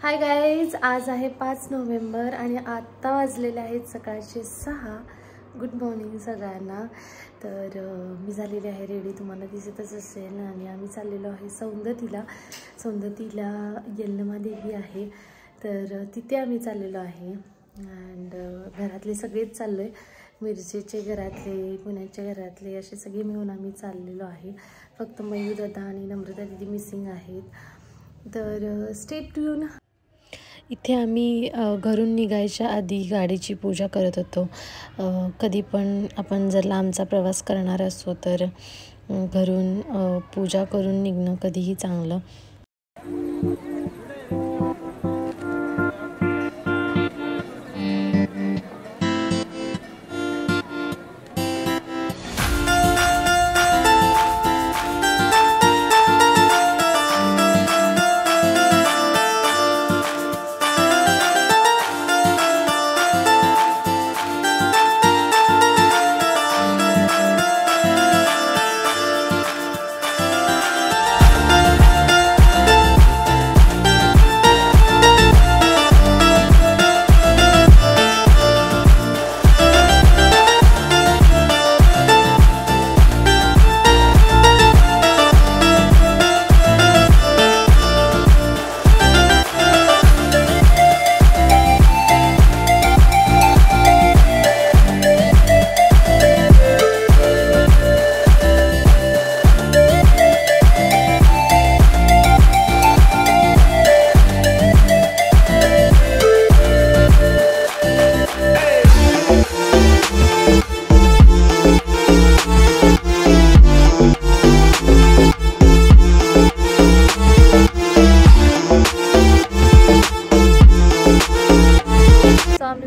Hi guys, आज आहे 5 November आणि आत्ता वाजलेले आहेत सकाळचे 6. गुड मॉर्निंग सगळ्यांना. तर मी झालेली आहे रेडी, तुम्हाला दिसतच असेल. आणि आम्ही चाललेलो आहे सौंदतीला यल्लमा देवी आहे, तर तिथे आम्ही चाललेलो आहे. अँड घरातले सगळेच चाललो आहे, मिरजेचे घरातले, पुण्याच्या घरातले, असे सगळे मिळून आम्ही चाललेलो आहे. फक्त मयूर दादा आणि नम्रता दीदी मिसिंग आहेत. तर स्टे ट्यून. इथे आम्ही घरून निघायच्या आधी गाडीची पूजा करत होतो. कधी पण आपण जर लांबचा प्रवास करणार असो तर घरून पूजा करून निघणं कधीही चांगलं.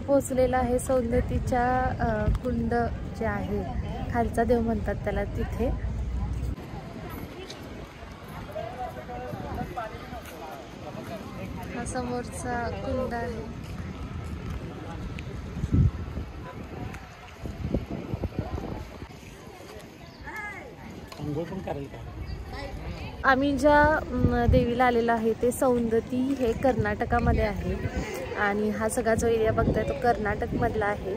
पोहोचलेला आहे सौंदतीच्या कुंड जे आहे, खालचा देव म्हणतात त्याला, तिथे. हा समोरचा कुंड आहे. आम्ही ज्या देवीला आलेलो आहे ते सौंदती हे कर्नाटकामध्ये आहे. आणि हा सगळा जो एरिया बघताय तो कर्नाटक मधला आहे.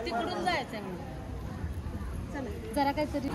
तिकडून जायचं जरा काहीतरी.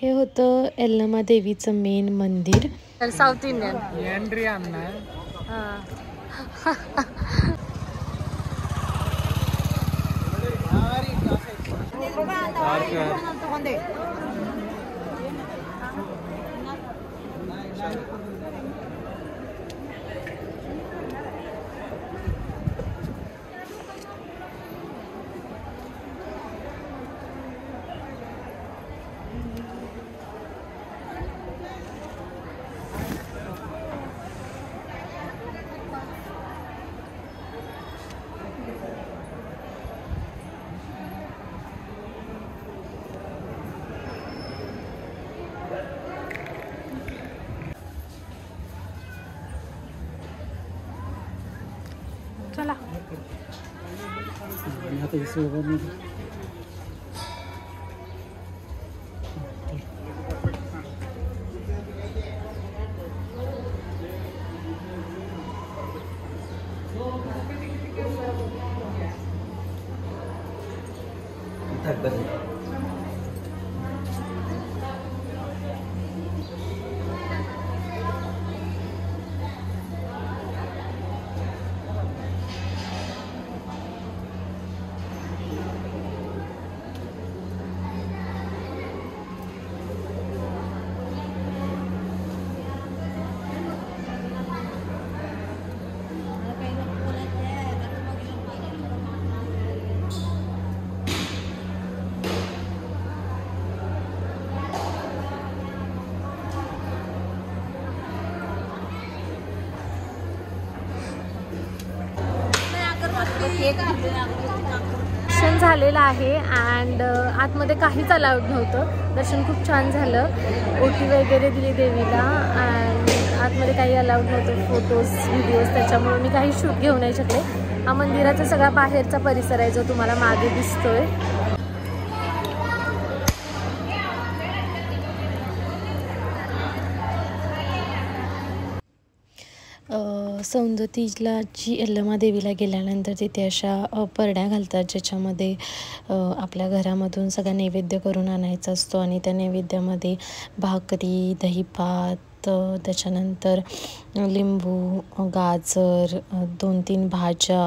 हे होतं यल्लमा देवीचं मेन मंदिर. South Indian. दर्शन झालेलं आहे अँड आतमध्ये काहीच अलाउड नव्हतं. दर्शन खूप छान झालं. ओटी वगैरे दिली देवीला अँड आतमध्ये काही अलाउड नव्हतं, फोटोज व्हिडिओज, त्याच्यामुळे मी काही शूट घेऊ नाही शकले. हा मंदिराचा सगळा बाहेरचा परिसर आहे जो तुम्हाला मागे दिसतोय. सौंदतीला जी यल्लमा देवीला गेल्यानंतर तिथे अशा परड्या घालतात ज्याच्यामध्ये आपल्या घरामधून सगळा नैवेद्य करून आणायचा असतो आणि त्या नैवेद्यामध्ये भाकरी, दहीभात, त्याच्यानंतर लिंबू, गाजर, 2-3 भाज्या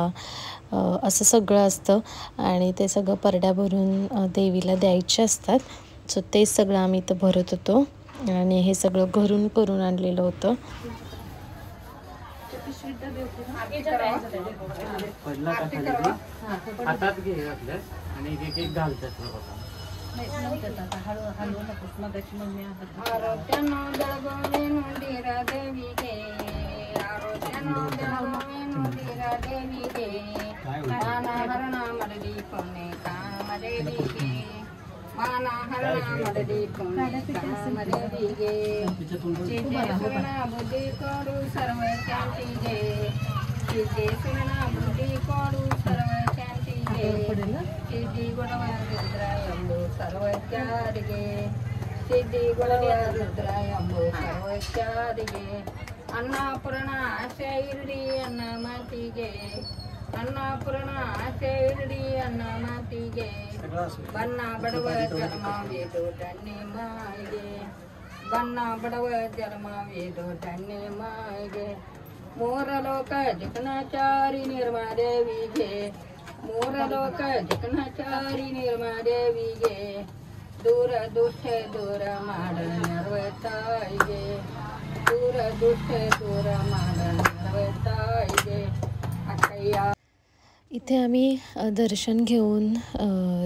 असं सगळं असतं आणि ते सगळं परड्या भरून देवीला द्यायचे असतात. सो ते सगळं आम्ही इथं भरत होतो आणि हे सगळं घरून करून आणलेलं होतं. हातात घे आणि एक एक घालतात अन्नपूर्णा शैरडी अन्न माती गे अन्नपूर्णा शैरडी अन्न माती गे बन्ना बडव जन्मा वेदो धन्य मायगे बन्ना बडव जन्मा वेदो धन्य मायगे मोरलोक जिकनाचारी निर्मा देवी गे मोरलोक जिकनाचारी निर्मा देवी गे दूर दुष्ट दूर माड नर्वताईगे दूर दुष्ट दूर माड नर्वताईगे अकैया. इथे आम्ही दर्शन घेऊन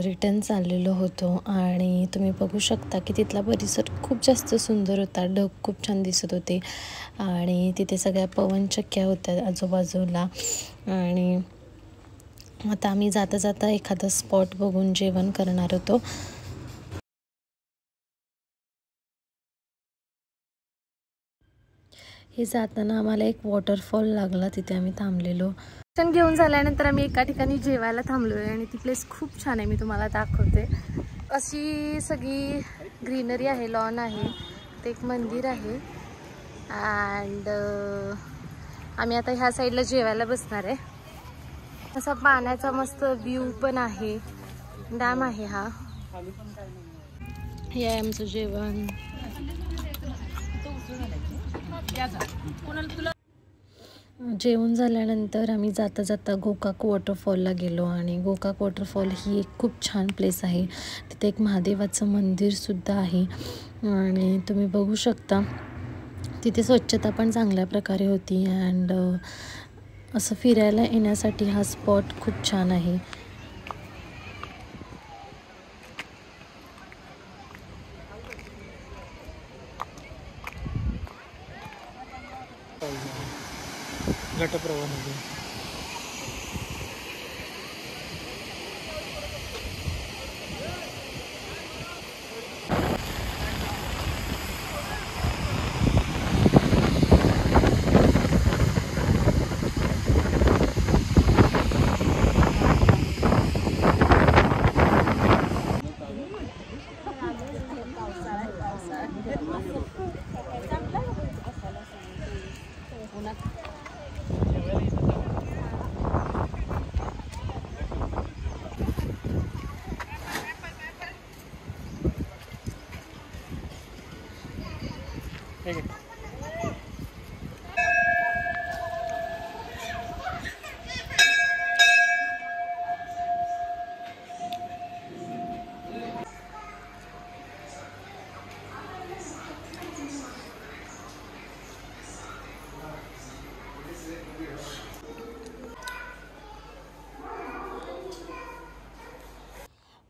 रिटर्न चाललेलो होतो आणि तुम्ही बघू शकता की तिथला परिसर खूप जास्त सुंदर होता. ढग खूप छान दिसत होते आणि तिथे सगळ्या पवनचक्क्या होत्या आजूबाजूला. आणि आता आम्ही जाता जाता एखादा स्पॉट बघून जेवण करणार होतो. हे जाताना आम्हाला एक वॉटरफॉल लागला, तिथे आम्ही थांबलेलो. दर्शन घेऊन झाल्यानंतर आम्ही एका ठिकाणी जेवायला थांबलो आहे आणि ती प्लेस खूप छान आहे, मी तुम्हाला दाखवते. अशी सगळी ग्रीनरी आहे, लॉन आहे, ते एक मंदिर आहे अँड आम्ही आता ह्या साईडला जेवायला बसणार आहे. असा पाण्याचा मस्त व्ह्यू पण आहे, डॅम आहे हा. हे आहे आमचं जेवण. जेवण झाल्यानंतर आम्ही जाता जाता गोकाक वॉटरफॉलला गेलो आणि गोकाक वॉटरफॉल ही एक खूप छान प्लेस आहे. तिथे एक महादेवाचं मंदिरसुद्धा आहे आणि तुम्ही बघू शकता तिथे स्वच्छता पण चांगल्या प्रकारे होती अँड असं फिरायला येण्यासाठी हा स्पॉट खूप छान आहे. घटप्रवाहामध्ये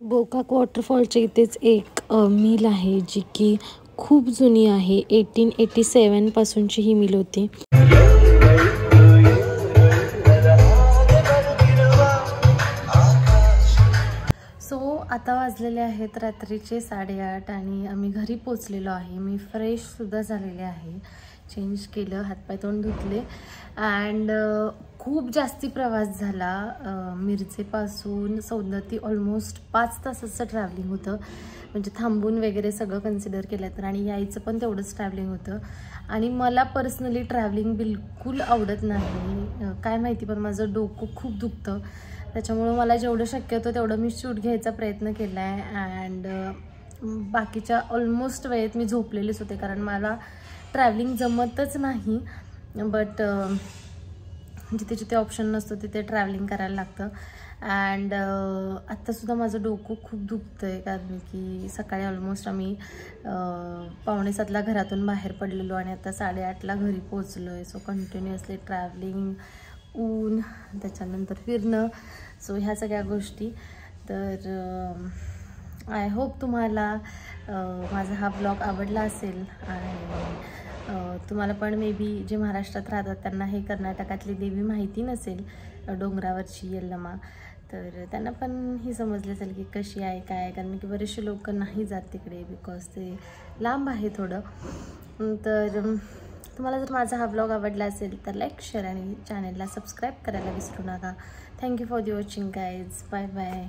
गोकाक वॉटरफॉलच्या इथेच एक मिल आहे जी की खूप जुनी आहे. 1887 पासूनची ही मिल होती. सो आता वाजलेले आहेत रात्रीचे 8:30 आणि आम्ही घरी पोचलेलो आहे. मी फ्रेशसुद्धा झालेले आहे, चेंज केलं, हातपाय तोंड धुतले अँड खूप जास्ती प्रवास झाला. मिरजेपासून सौंदती ऑलमोस्ट 5 तासाचं ट्रॅव्हलिंग होतं, म्हणजे थांबून वगैरे सगळं कन्सिडर केलं तर. आणि यायचं पण तेवढंच ट्रॅव्हलिंग होतं. आणि मला पर्सनली ट्रॅव्हलिंग बिलकुल आवडत नाही, काय माहिती, पण माझं डोकं खूप दुखतं. त्याच्यामुळं मला जेवढं शक्य होतं तेवढं मी शूट घ्यायचा प्रयत्न केला आहे. अँड बाकीच्या ऑलमोस्ट वेळेत मी झोपलेलेच होते, कारण मला ट्रॅव्हलिंग जमतच नाही. बट जिथे जिथे ऑप्शन नसतो तिथे ट्रॅव्हलिंग करायला लागतं. अँड आत्तासुद्धा माझं डोकं खूप दुखतं आहे, कारण की सकाळी ऑलमोस्ट आम्ही 6:45ला घरातून बाहेर पडलेलो आणि आता 8:30ला घरी पोचलो आहे. सो कंटिन्युअसली ट्रॅव्हलिंग, ऊन, त्याच्यानंतर फिरणं, सो ह्या सगळ्या गोष्टी. तर आय होप तुम्हाला माझा हा ब्लॉग आवडला असेल. आणि तुम्हाला पण मे बी जे महाराष्ट्रात राहतात त्यांना हे कर्नाटकातली देवी माहिती नसेल, डोंगरावरची यल्लमा, तर त्यांना पण ही समजलं असेल की कशी आहे काय आहे, कारण की बरेचसे लोक नाही जात तिकडे बिकॉज ते लांब आहे थोडं. तर तुम्हाला जर माझा हा ब्लॉग आवडला असेल तर लाईक, शेअर आणि चॅनलला सबस्क्राईब करायला विसरू नका. Thank you for the watching guys. Bye bye.